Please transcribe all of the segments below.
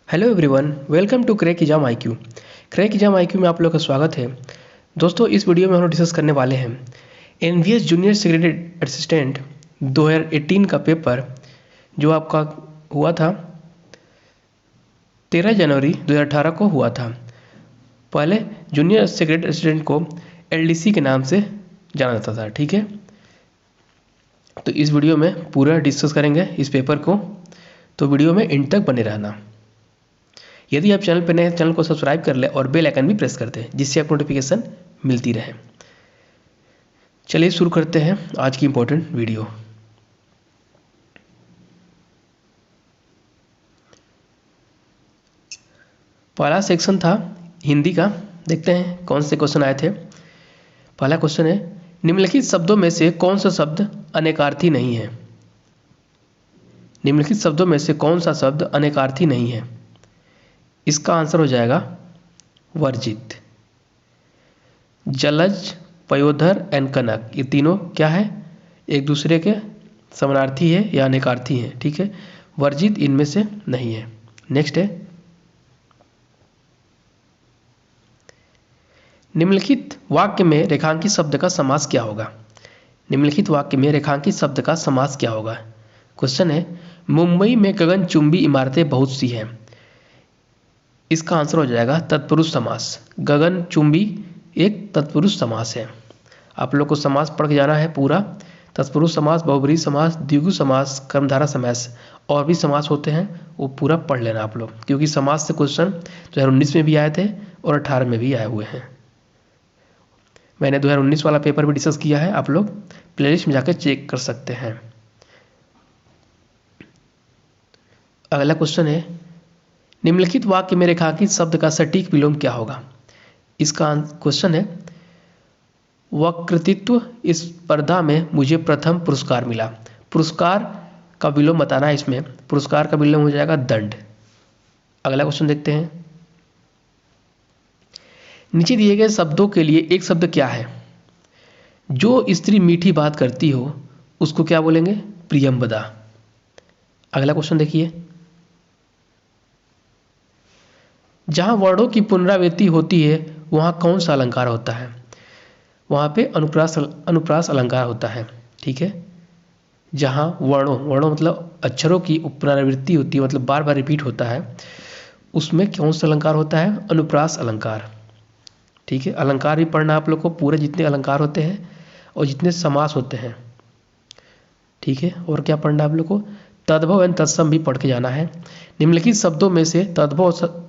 Hello everyone, welcome to crack exam IQ। Crack exam IQ में आप लोग का स्वागत है। दोस्तों, इस वीडियो में हम लोग डिस्कस करने वाले हैं NVS जूनियर सेक्रेटरी असिस्टेंट 2018 का पेपर जो आपका हुआ था 13 जनवरी 2018 को हुआ था। पहले जूनियर सेक्रेटरी असिस्टेंट को LDC के नाम से जाना जाता था। ठीक है, तो इस वीडियो में पूरा डिस्कस करेंगे इस पेपर को, तो वीडियो में एंड तक बने रहना। यदि आप चैनल पर नए हैं, चैनल को सब्सक्राइब कर ले और बेल आइकन भी प्रेस कर दें, जिससे आपको नोटिफिकेशन मिलती रहे। चलिए शुरू करते हैं आज की इम्पोर्टेंट वीडियो। पहला सेक्शन था हिंदी का। देखते हैं कौन से क्वेश्चन आए थे। पहला क्वेश्चन है, निम्नलिखित शब्दों में से कौन सा शब्द अनेकार्थी नहीं है। निम्नलिखित शब्दों में से कौन सा शब्द अनेकार्थी नहीं है। इसका आंसर हो जाएगा वर्जित। जलज, पयोधर एंड कनक, ये तीनों क्या है, एक दूसरे के समानार्थी है या अनेकार्थी है। ठीक है, वर्जित इनमें से नहीं है। नेक्स्ट है, निम्नलिखित वाक्य में रेखांकित शब्द का समास क्या होगा। निम्नलिखित वाक्य में रेखांकित शब्द का समास क्या होगा। क्वेश्चन है, मुंबई में गगनचुंबी इमारतें बहुत सी हैं। इसका आंसर हो जाएगा तत्पुरुष समास। गगनचुंबी एक तत्पुरुष समास है। आप लोग को समास पढ़ के जाना है पूरा। तत्पुरुष समास, बहुब्रीहि समास, द्विगु समास, कर्मधारय समास और भी समास होते हैं, वो पूरा पढ़ लेना आप लोग, क्योंकि समास से क्वेश्चन 2019 में भी आए थे और 18 में भी आए हुए हैं। मैंने 2019 वाला पेपर भी डिस्कस किया है, आप लोग प्लेलिस्ट में जाकर चेक कर सकते हैं। अगला क्वेश्चन है, निम्नलिखित वाक्य में रेखांकित शब्द का सटीक विलोम क्या होगा। इसका क्वेश्चन है, वक्तृत्व स्पर्धा में मुझे प्रथम पुरस्कार मिला। पुरस्कार का विलोम बताना है इसमें। पुरस्कार का विलोम हो जाएगा दंड। अगला क्वेश्चन देखते हैं, नीचे दिए गए शब्दों के लिए एक शब्द क्या है। जो स्त्री मीठी बात करती हो उसको क्या बोलेंगे, प्रियंवदा। अगला क्वेश्चन देखिए, जहां वर्णों की पुनरावृत्ति होती है वहां कौन सा अलंकार होता है। वहां पे अनुप्रास अलंकार होता है। ठीक है, जहां वर्णों मतलब अक्षरों की पुनरावृत्ति होती है, मतलब बार बार रिपीट होता है, उसमें कौन सा अलंकार होता है, अनुप्रास अलंकार। ठीक है, अलंकार भी पढ़ना आप लोग को, पूरे जितने अलंकार होते हैं और जितने समास होते हैं। ठीक है, और क्या पढ़ना आप लोग को, तद्भव एवं तत्सम भी पढ़ के जाना है। निम्नलिखित शब्दों में से तद्भव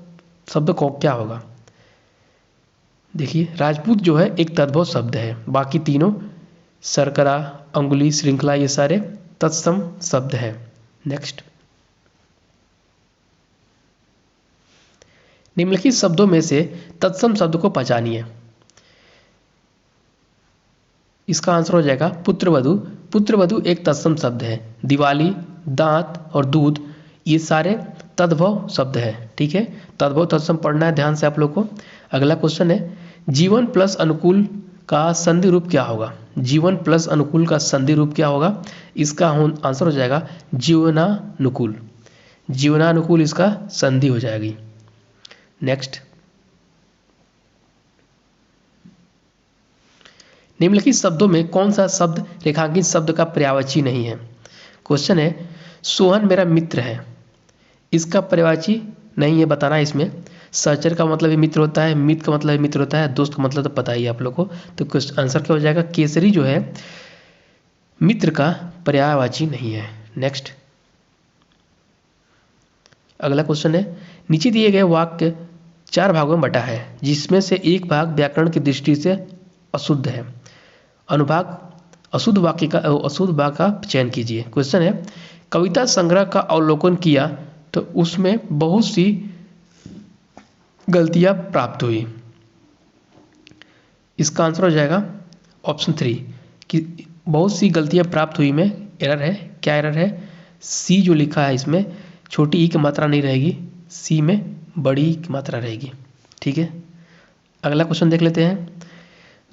शब्द को क्या होगा। देखिए, राजपूत जो है एक तद्भव शब्द है, बाकी तीनों शर्करा, अंगुली, श्रृंखला, ये सारे तत्सम शब्द हैं। नेक्स्ट, निम्नलिखित शब्दों में से तत्सम शब्द को पहचानिए। इसका आंसर हो जाएगा पुत्रवधू। पुत्रवधू एक तत्सम शब्द है। दिवाली, दांत और दूध, ये सारे तद्भव शब्द है। ठीक है, तद्भव तत्सम पढ़ना है ध्यान से आप लोग को। अगला क्वेश्चन है, जीवन प्लस अनुकूल का संधि रूप क्या होगा। जीवन प्लस अनुकूल का संधि रूप क्या होगा। इसका आंसर हो जाएगा जीवनानुकूल। जीवनानुकूल इसका संधि हो जाएगी। नेक्स्ट, निम्नलिखित शब्दों में कौन सा शब्द रेखांकित शब्द का पर्यायवाची नहीं है। क्वेश्चन है, सोहन मेरा मित्र है, इसका पर्यायवाची नहीं है, बताना है इसमें। सहचर का मतलब ही मित्र होता है, मित्र का मतलब मित्र होता है, दोस्त का मतलब तो पता ही है आप लोग को। तो आंसर क्या हो जाएगा, केसरी जो है मित्र का पर्यायवाची नहीं है। नेक्स्ट, अगला क्वेश्चन है, नीचे दिए गए वाक्य 4 भागों में बटा है, जिसमें से एक भाग व्याकरण की दृष्टि से अशुद्ध है। अनुभाग अशुद्ध वाक्य का चयन कीजिए। क्वेश्चन है, कविता संग्रह का अवलोकन किया तो उसमें बहुत सी गलतियां प्राप्त हुई। इसका आंसर हो जाएगा ऑप्शन 3 कि बहुत सी गलतियां प्राप्त हुई में एरर है। क्या एरर है, सी जो लिखा है इसमें छोटी ई की मात्रा नहीं रहेगी, सी में बड़ी ई की मात्रा रहेगी। ठीक है, अगला क्वेश्चन देख लेते हैं।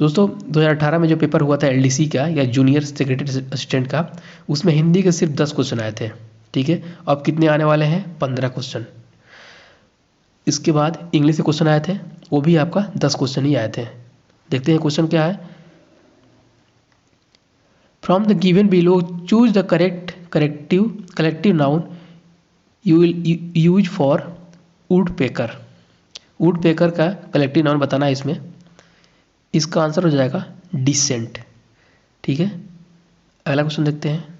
दोस्तों, 2018 में जो पेपर हुआ था LDC का या जूनियर सेक्रेटरी असिस्टेंट का, उसमें हिंदी के सिर्फ 10 क्वेश्चन आए थे। ठीक है, अब कितने आने वाले हैं, 15 क्वेश्चन। इसके बाद इंग्लिश के क्वेश्चन आए थे, वो भी आपका 10 क्वेश्चन ही आए थे। देखते हैं क्वेश्चन क्या है। From the given below choose the collective noun you will use for would picker. Would picker का कलेक्टिव नाउन बताना है इसमें। इसका आंसर हो जाएगा डिसेंट। ठीक है, अगला क्वेश्चन देखते हैं।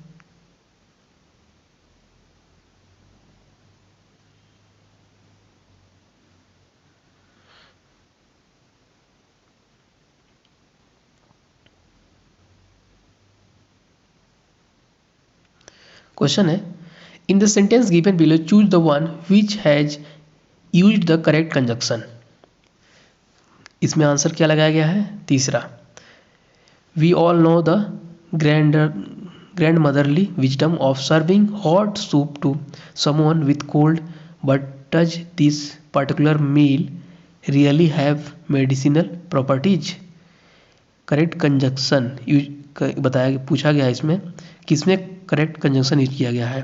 क्वेश्चन है, in the sentence given below choose the one which has used the correct conjunction. इसमें आंसर क्या लगाया गया है? तीसरा, we all know the grandmotherly wisdom of serving hot soup to someone with cold, but does this particular meal really have medicinal properties. Correct conjunction use पूछा गया है इसमें, किसमें करेक्ट कंजक्शन यूज किया गया है?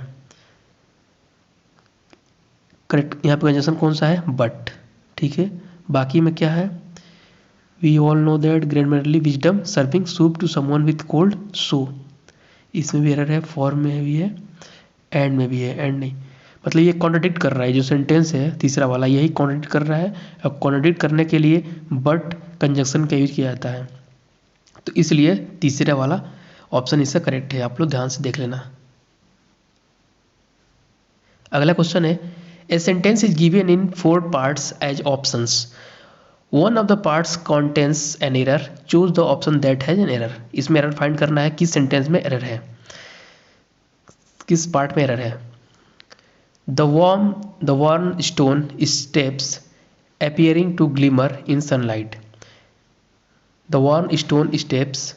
करेक्ट यहाँ पे कंजक्शन कौन सा है? बट। ठीक है, बाकी में क्या है? We all know that grandmotherly wisdom serving soup to someone with cold, so इसमें भी एरर है, फॉर्म में भी है, एंड में भी है। एंड नहीं, मतलब ये कॉन्ट्रडिक्ट कर रहा है। जो सेंटेंस है तीसरा वाला यही कॉन्ट्रडिक्ट कर रहा है, और कॉन्ट्रडिक्ट करने के लिए बट कंजक्शन का यूज किया जाता है, तो इसलिए तीसरा वाला ऑप्शन इसका करेक्ट है। आप लोग ध्यान से देख लेना। अगला क्वेश्चन है, a sentence is given in 4 parts as options, one of the parts contains an error, choose the option that has an error. इसमें एरर फाइंड करना है, किस सेंटेंस में एरर है, किस पार्ट में एरर है। The worn stone steps appearing to glimmer in sunlight। The worn stone steps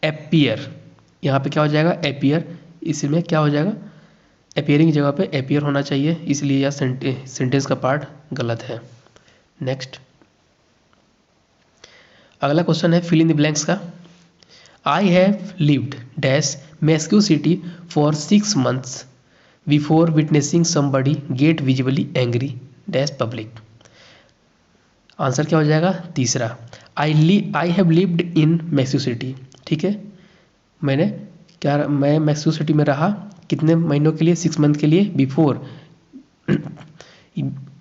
appear, यहाँ पे क्या हो जाएगा? appear। इसमें क्या हो जाएगा? appearing की जगह पे appear होना चाहिए, इसलिए यह सेंटेंस का पार्ट गलत है। नेक्स्ट, अगला क्वेश्चन है फिल इन द ब्लैंक्स का। I have lived dash Mexico City for 6 months before witnessing somebody get visibly angry dash public. Answer क्या हो जाएगा? तीसरा, I have lived in Mexico City. ठीक है, मैं मेक्सिको सिटी में रहा कितने महीनों के लिए? 6 month के लिए। बिफोर,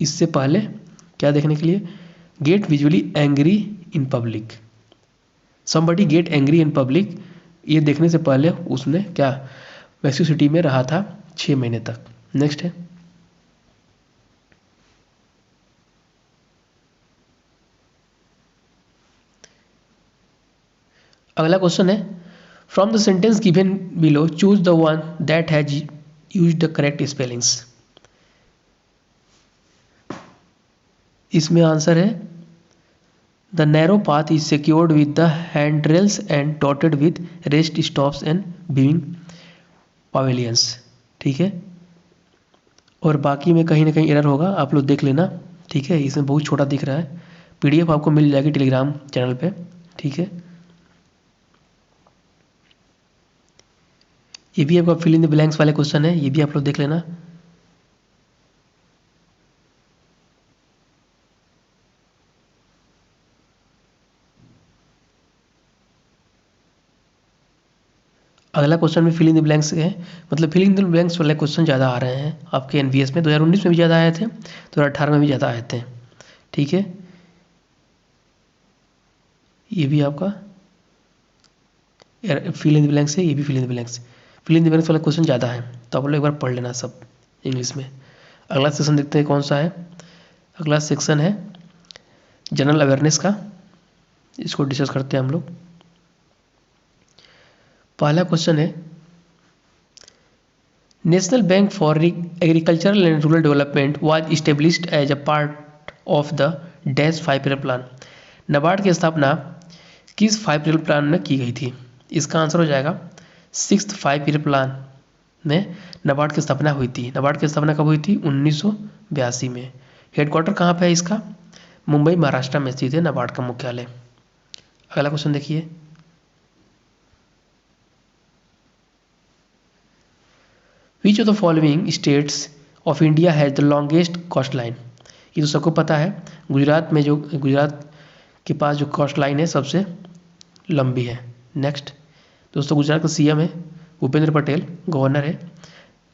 इससे पहले क्या देखने के लिए? Get visually angry in public, somebody get angry in public, ये देखने से पहले उसने क्या मेक्सिको सिटी में रहा था 6 महीने तक। नेक्स्ट है, अगला क्वेश्चन है, from the sentence given below choose the one that has use the correct spellings. इसमें आंसर है, the narrow path is secured with the hand rails and dotted with rest stops and viewing pavilions. ठीक है, और बाकी में कहीं ना कहीं एरर होगा, आप लोग देख लेना। ठीक है, इसमें बहुत छोटा दिख रहा है, पीडीएफ आपको मिल जाएगी टेलीग्राम चैनल पे। ठीक है, ये भी आपका फिल इन द ब्लैंक्स वाले क्वेश्चन है, ये भी आप लोग देख लेना। अगला क्वेश्चन में फिल इन द ब्लैंक्स है, मतलब फिल इन द ब्लैंक्स वाले क्वेश्चन ज़्यादा आ रहे हैं आपके एनवीएस में। 2019 में भी ज़्यादा आए थे, 2018 में भी ज़्यादा आए थे। ठीक है, ये भी आपका फिल इन द ब्लैंक्स है, ये भी fill in the blanks. Fill in the blanks वाला क्वेश्चन ज़्यादा है, तो आप लोग एक बार पढ़ लेना सब इंग्लिश में। अगला सेक्शन देखते हैं कौन सा है। अगला सेक्शन है जनरल अवेयरनेस का, इसको डिस्कस करते हैं हम लोग। पहला क्वेश्चन है, National Bank for Agricultural and Rural Development was established as a part of the dash 5 year plan. NABARD की स्थापना किस 5 ईयर प्लान में की गई थी? इसका आंसर हो जाएगा 6th 5 ईयर प्लान में नाबार्ड की स्थापना हुई थी। नाबार्ड की स्थापना कब हुई थी? 1982 में। हेडक्वार्टर कहाँ पे है इसका? मुंबई महाराष्ट्र में स्थित है नाबार्ड का मुख्यालय। अगला क्वेश्चन देखिए, which of the following states of India has the longest coastline. ये तो सबको पता है। गुजरात के पास जो कोस्ट लाइन है सबसे लंबी है। नेक्स्ट दोस्तों, गुजरात का सीएम है भूपेंद्र पटेल, गवर्नर है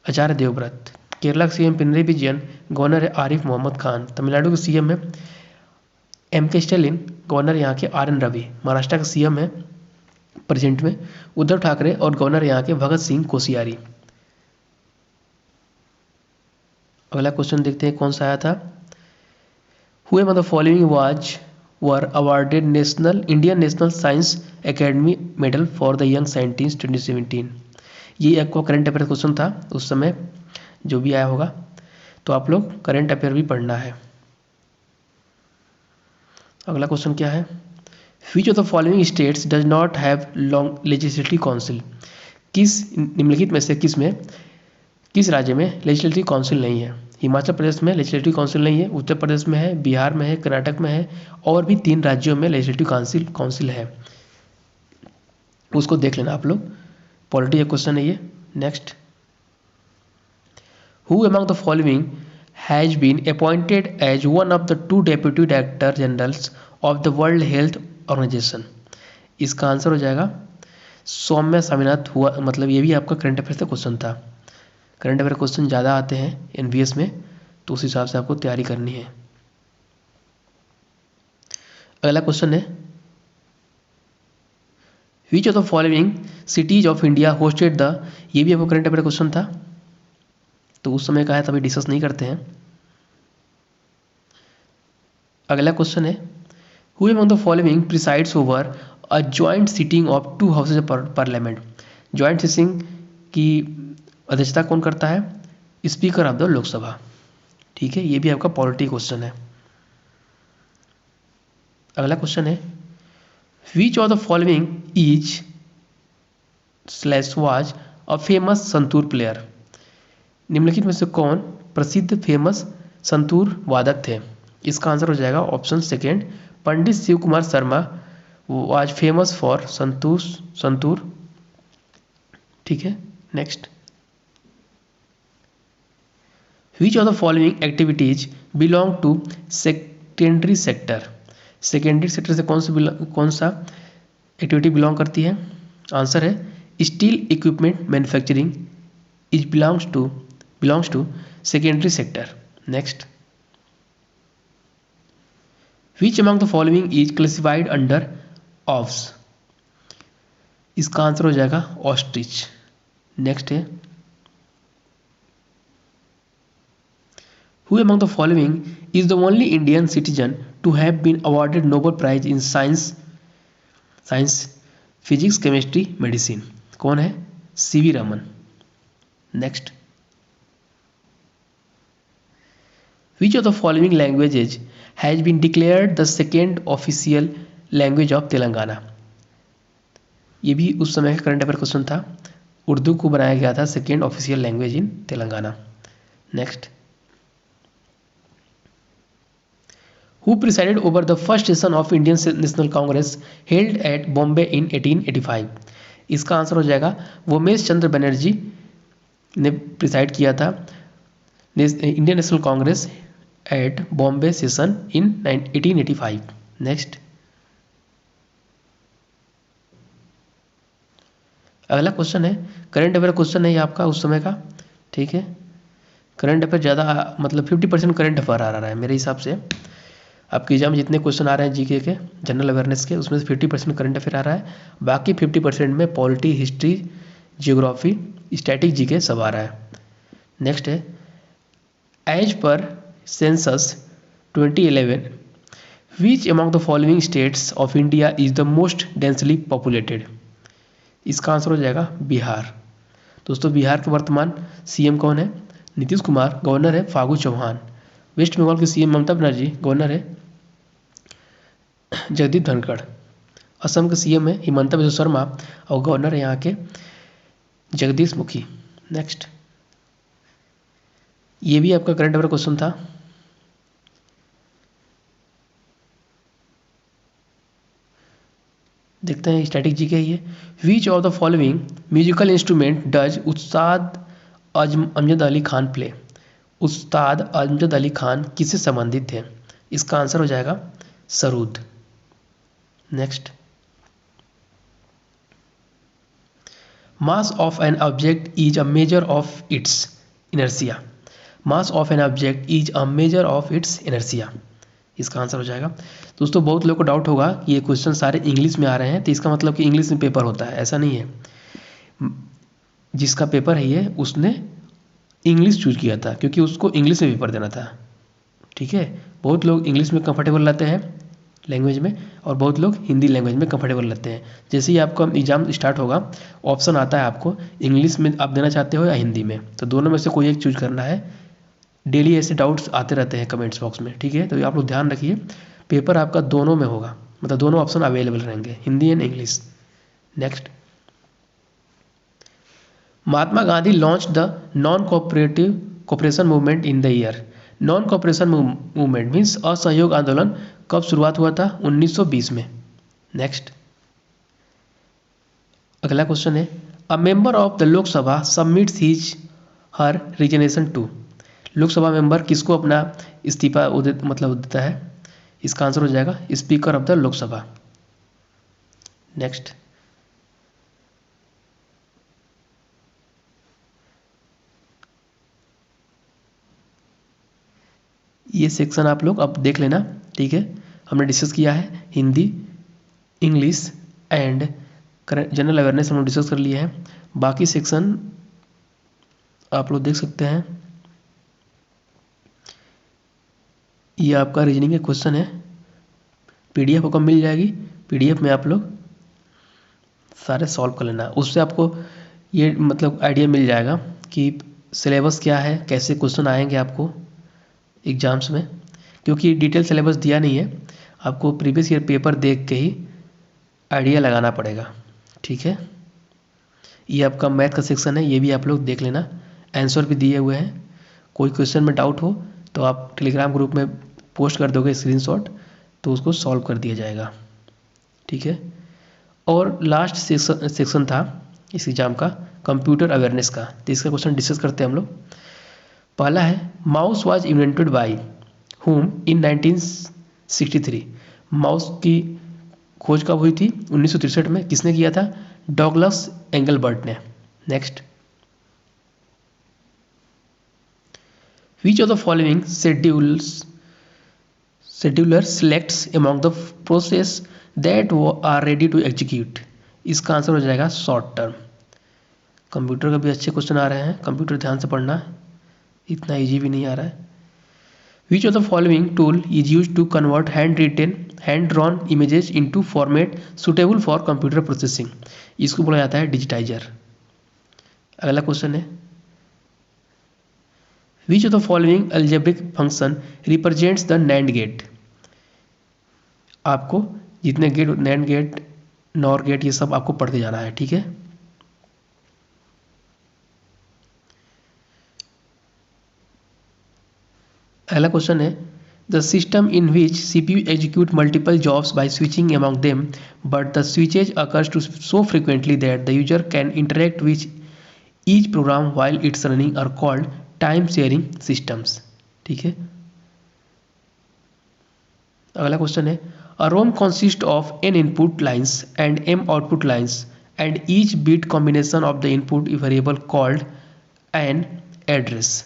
आचार्य देवव्रत। केरला का सीएम पिनरई विजयन, गवर्नर है आरिफ मोहम्मद खान। तमिलनाडु के सीएम है एम.के. स्टालिन, गवर्नर यहाँ के आर.एन. रवि। महाराष्ट्र का सीएम है प्रेजेंट में उद्धव ठाकरे और गवर्नर यहाँ के भगत सिंह कोश्यारी। अगला क्वेश्चन देखते हैं कौन सा आया था। Who among the following were awarded Indian national science academy medal for the young scientist 2017। ये आपको करंट अफेयर क्वेश्चन था उस समय जो भी आया होगा, तो आप लोग करंट अफेयर भी पढ़ना है। अगला क्वेश्चन क्या है, which of the following states does not have long legislative council. किस निम्नलिखित में से किस राज्य में लेजिस्लेटिव काउंसिल नहीं है। हिमाचल प्रदेश में लेजिस्लेटिव काउंसिल नहीं है, उत्तर प्रदेश में है, बिहार में है, कर्नाटक में है और भी 3 राज्यों में लेजिस्लेटिव काउंसिल है। उसको देख लेना आप लोग, पॉलिटी का क्वेश्चन है ये। Next, who among the following has been appointed as one of the 2 deputy director generals of the World Health Organization. इसका आंसर हो जाएगा सौम्या स्वामीनाथन हुआ। मतलब ये भी आपका करंट अफेयर से क्वेश्चन था। करंट अफेयर क्वेश्चन ज़्यादा आते हैं एनवीएस में, तो उस हिसाब से आपको तैयारी करनी है। अगला क्वेश्चन है, which of the following cities of India hosted the. ये भी आपको करंट अफेयर क्वेश्चन था, तो उस समय का है तभी डिस्कस नहीं करते हैं। अगला क्वेश्चन है, who among the following presides over a joint sitting of 2 houses of parliament. Joint sitting की अध्यक्षता कौन करता है, स्पीकर ऑफ द लोकसभा। ठीक है, ये भी आपका पॉलिटी क्वेश्चन है। अगला क्वेश्चन है, which of the following is /was a famous santoor player. निम्नलिखित में से कौन प्रसिद्ध फेमस संतूर वादक थे। इसका आंसर हो जाएगा option second, Pandit Shiv Kumar Sharma was famous for santoor. ठीक है, next, which of the following activities belong to secondary sector. Secondary sector से कौन सा एक्टिविटी बिलोंग करती है। आंसर है steel equipment manufacturing is belongs to secondary sector. Next, which among the following is classified under Aves. इसका answer हो जाएगा ostrich. Next है, Who among the following is the only Indian citizen to have been awarded Nobel Prize in Science, Physics, Chemistry, Medicine? कौन है, CV Raman. Next, Which of the following languages has been declared the second official language of Telangana. ये भी उस समय का current affair question था। उर्दू को बनाया गया था second official language in Telangana. Next, who presided over the first session of Indian National Congress held at Bombay in 1885। इसका आंसर हो जाएगा वोमेश चंद्र बनर्जी ने प्रिसाइड किया था Indian National Congress at Bombay session in 1885। Next, अगला क्वेश्चन है करंट अफेयर क्वेश्चन है ये आपका उस समय का। ठीक है, करंट अफेयर ज़्यादा मतलब 50% करंट अफेयर आ रहा है मेरे हिसाब से। आपके एग्जाम में जितने क्वेश्चन आ रहे हैं जीके के जनरल अवेयरनेस के, उसमें से 50% करंट अफेयर आ रहा है, बाकी 50% में polity, history, geography, static GK सब आ रहा है। नेक्स्ट है, as per census 2011 which among the following states of India is the most densely populated. इसका आंसर हो जाएगा बिहार। दोस्तों, बिहार के वर्तमान सीएम कौन है, नीतीश कुमार, गवर्नर है फागू चौहान। वेस्ट बंगाल के सीएम ममता बनर्जी, गवर्नर है जगदीप धनखड़। असम के सीएम है हिमंता बिस्वा शर्मा और गवर्नर है यहाँ के जगदीश मुखी। नेक्स्ट, ये भी आपका करंट अफेयर क्वेश्चन था। देखते हैं स्टैटिक जी के ही है। Which of the following musical instrument does Ustad Amjad Ali Khan play. उस्ताद अमजद अली खान किससे संबंधित थे? इसका आंसर हो जाएगा sarod. Next, mass of an object is a measure of its inertia. Mass of an object is a measure of its inertia. इसका answer हो जाएगा। दोस्तों बहुत लोगों को डाउट होगा कि ये क्वेश्चन सारे इंग्लिश में आ रहे हैं, तो इसका मतलब कि इंग्लिश में पेपर होता है, ऐसा नहीं है। जिसका पेपर है ये, उसने इंग्लिश चूज किया था क्योंकि उसको इंग्लिश में पेपर देना था। ठीक है, बहुत लोग इंग्लिश में कंफर्टेबल रहते हैं लैंग्वेज में, और बहुत लोग हिंदी लैंग्वेज में कंफर्टेबल रहते हैं। जैसे ही आपका एग्जाम स्टार्ट होगा, ऑप्शन आता है आपको इंग्लिश में आप देना चाहते हो या हिंदी में, तो दोनों में से कोई एक चूज करना है। डेली ऐसे डाउट्स आते रहते हैं कमेंट्स बॉक्स में। ठीक है, तो आप लोग ध्यान रखिए, पेपर आपका दोनों में होगा, मतलब दोनों ऑप्शन अवेलेबल रहेंगे, Hindi and English. Next, Mahatma Gandhi launch the non cooperation movement in the year. Non cooperation movement means असहयोग आंदोलन कब शुरुआत हुआ था? 1920 में। नेक्स्ट, अगला क्वेश्चन है, a member of the Lok Sabha submits his her resignation to. Lok Sabha member किसको अपना इस्तीफा देता है? इसका आंसर हो जाएगा speaker of the Lok Sabha. Next, ये सेक्शन आप लोग अब देख लेना। ठीक है, हमने डिस्कस किया है Hindi, English and general awareness हम लोग डिस्कस कर लिए हैं। बाकी सेक्शन आप लोग देख सकते हैं। ये आपका रीजनिंग का क्वेश्चन है, पीडीएफ आपको मिल जाएगी, पीडीएफ में आप लोग सारे सॉल्व कर लेना। उससे आपको ये आइडिया मिल जाएगा कि सिलेबस क्या है, कैसे क्वेश्चन आएंगे आपको एग्जाम्स में, क्योंकि डिटेल सिलेबस दिया नहीं है, आपको प्रीवियस ईयर पेपर देख के ही आइडिया लगाना पड़ेगा। ठीक है, ये आपका मैथ का सेक्शन है, ये भी आप लोग देख लेना, आंसर भी दिए हुए हैं। कोई क्वेश्चन में डाउट हो तो आप टेलीग्राम ग्रुप में पोस्ट कर दोगे स्क्रीनशॉट, तो उसको सॉल्व कर दिया जाएगा। ठीक है, और लास्ट सेक्शन था इस एग्जाम का कंप्यूटर अवेयरनेस का, तो इसका क्वेश्चन डिस्कस करते हैं हम लोग। पहला है, mouse was invented by whom in 1963। Mouse की खोज कब हुई थी? 1963 में। किसने किया था? डॉगलस एंगलबर्ट ने। Next, which of the following scheduler selects among the process that are ready to execute. इसका आंसर हो जाएगा शॉर्ट टर्म। कंप्यूटर का भी अच्छे क्वेश्चन आ रहे हैं, कंप्यूटर ध्यान से पढ़ना, इतना इजी भी नहीं आ रहा है। Which of the following tool is use to convert hand drawn images into format suitable for computer processing. इसको बोला जाता है डिजिटाइजर। अगला क्वेश्चन है, which of the following algebraic function represents the NAND gate. आपको जितने gate, NAND gate, NOR gate, ये सब आपको पढ़ के जाना है। ठीक है, अगला क्वेश्चन है, the system in which CPU execute multiple jobs by switching among them, but the switches occurs to so frequently that the user can interact with each program while it's running are called time sharing systems। ठीक है, अगला question है, a ROM consists of n input lines and m output lines and each bit combination of the input variable called an address।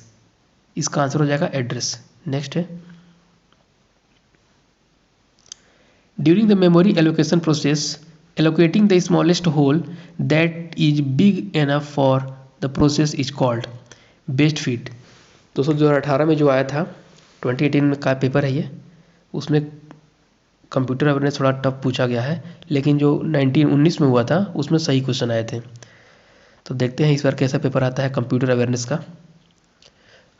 इसका answer हो जाएगा address. Next है, during the memory allocation process allocating the smallest hole that is big enough for the process is called best fit. दोस्तों 2018 में जो आया था, 2018 में का पेपर है ये, उसमें कंप्यूटर अवेयरनेस थोड़ा टफ पूछा गया है, लेकिन जो 1919 में हुआ था उसमें सही क्वेश्चन आए थे। तो देखते हैं इस बार कैसा पेपर आता है कंप्यूटर अवेयरनेस का।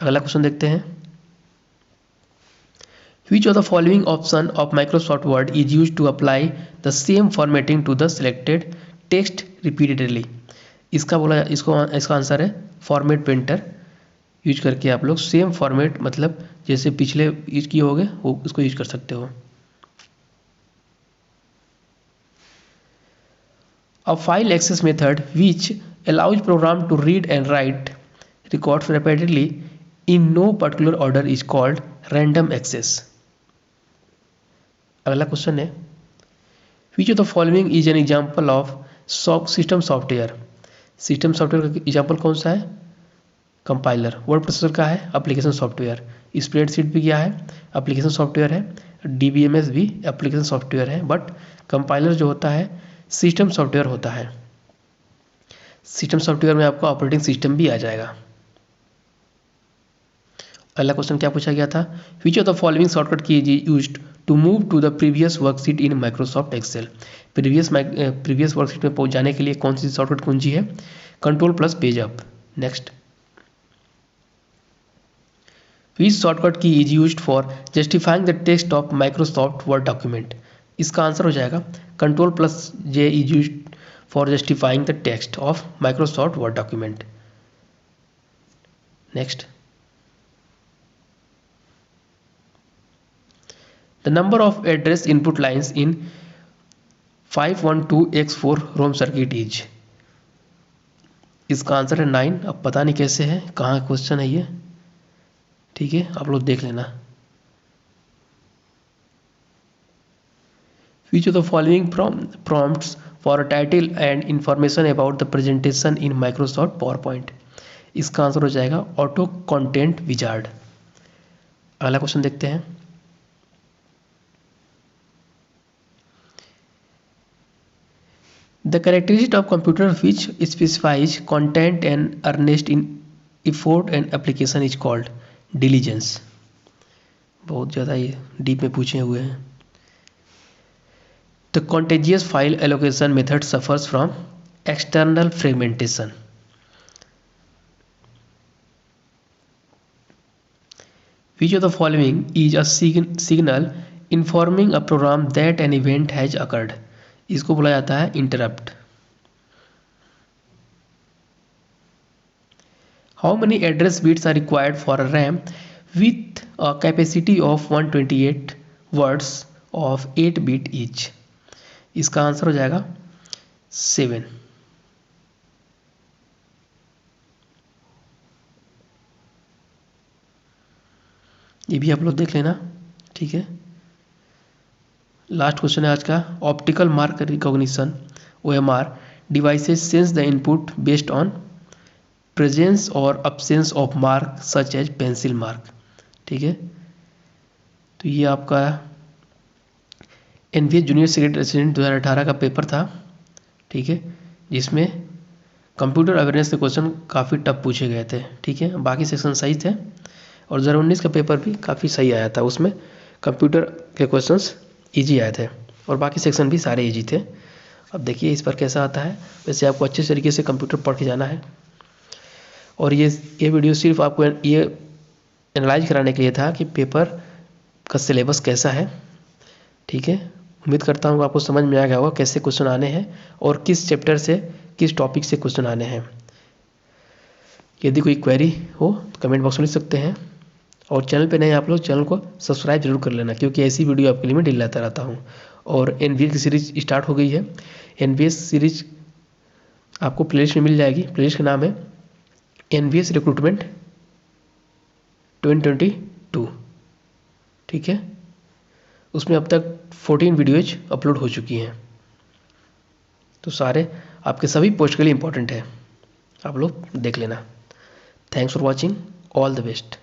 अगला क्वेश्चन देखते हैं, Which of the following option of Microsoft Word is used to apply the same formatting to the selected text repeatedly? इसका आंसर है फॉर्मेट पेंटर यूज करके आप लोग सेम फॉर्मेट, मतलब जैसे पिछले यूज किए होगे वो उसको यूज कर सकते हो। A file access method which allows program to read and write records repeatedly in no particular order is called random access. अगला क्वेश्चन है which of the following is an example of system software. System software का example कौन सा है? Compiler. Word processor का है? Application software. Spreadsheet भी क्या है? एप्लीकेशन सॉफ्टवेयर है। डीबीएमएस भी एप्लीकेशन सॉफ्टवेयर है, बट कंपाइलर जो होता है सिस्टम सॉफ्टवेयर होता है। सिस्टम सॉफ्टवेयर में आपको ऑपरेटिंग सिस्टम भी आ जाएगा। अगला क्वेश्चन क्या पूछा गया था? Which of the following shortcut key is used to move to the previous worksheet in Microsoft Excel. Previous worksheet में पहुंच जाने के लिए कौन सी शॉर्टकट कुंजी है? Control plus page up. Next, which shortcut key is used for justifying the text of Microsoft Word document. इसका answer हो जाएगा control plus J is used for justifying the text of Microsoft Word document. Next, the number of address input lines in 512x4 ROM circuit is. इसका आंसर है 9। अब पता नहीं कैसे है, कहाँ क्वेश्चन है ये, ठीक है, आप लोग देख लेना। Which of the following prompts for a title and information about the presentation in Microsoft PowerPoint। इसका आंसर हो जाएगा ऑटो कंटेंट विजार्ड। अगला क्वेश्चन देखते हैं। The characteristic of computer which specifies content and earnest in effort and application is called diligence। बहुत ज़्यादा ये deep में पूछे हुए हैं। The contiguous file allocation method suffers from external fragmentation। Which of the following is a signal informing a program that an event has occurred। इसको बोला जाता है interrupt. How many address bits are required for a RAM with a capacity of 128 words of 8 bit each. इसका answer हो जाएगा 7। ये भी आप लोग देख लेना, ठीक है। लास्ट क्वेश्चन है आज का। Optical mark recognition OMR devices sense the input based on presence और absence of mark such as pencil mark, ठीक है। तो ये आपका NVS जूनियर सेक्रेटरी असिस्टेंट 2018 का पेपर था, ठीक है, जिसमें कंप्यूटर अवेयरनेस के क्वेश्चन काफ़ी टफ पूछे गए थे, ठीक है। बाकी सेक्शन सही थे और 2019 का पेपर भी काफ़ी सही आया था, उसमें कंप्यूटर के क्वेश्चंस इजी आए थे और बाकी सेक्शन भी सारे इजी थे। अब देखिए इस पर कैसा आता है। वैसे आपको अच्छे तरीके से कंप्यूटर पढ़ के जाना है और ये वीडियो सिर्फ आपको ये एनालाइज कराने के लिए था कि पेपर का सिलेबस कैसा है, ठीक है। उम्मीद करता हूँ आपको समझ में आ गया होगा कैसे क्वेश्चन आने हैं और किस चैप्टर से किस टॉपिक से क्वेश्चन आने हैं। यदि कोई क्वेरी हो तो कमेंट बॉक्स में लिख सकते हैं और चैनल पे नए आप लोग चैनल को सब्सक्राइब जरूर कर लेना, क्योंकि ऐसी वीडियो आपके लिए मैं डेली लाता रहता हूँ। और NVS की सीरीज स्टार्ट हो गई है। NVS सीरीज आपको प्लेलिस्ट में मिल जाएगी। प्लेलिस्ट का नाम है NVS रिक्रूटमेंट 2022, ठीक है। उसमें अब तक 14 वीडियोज अपलोड हो चुकी हैं, तो सारे आपके सभी पोस्ट के लिए इम्पोर्टेंट है, आप लोग देख लेना। Thanks for watching, all the best.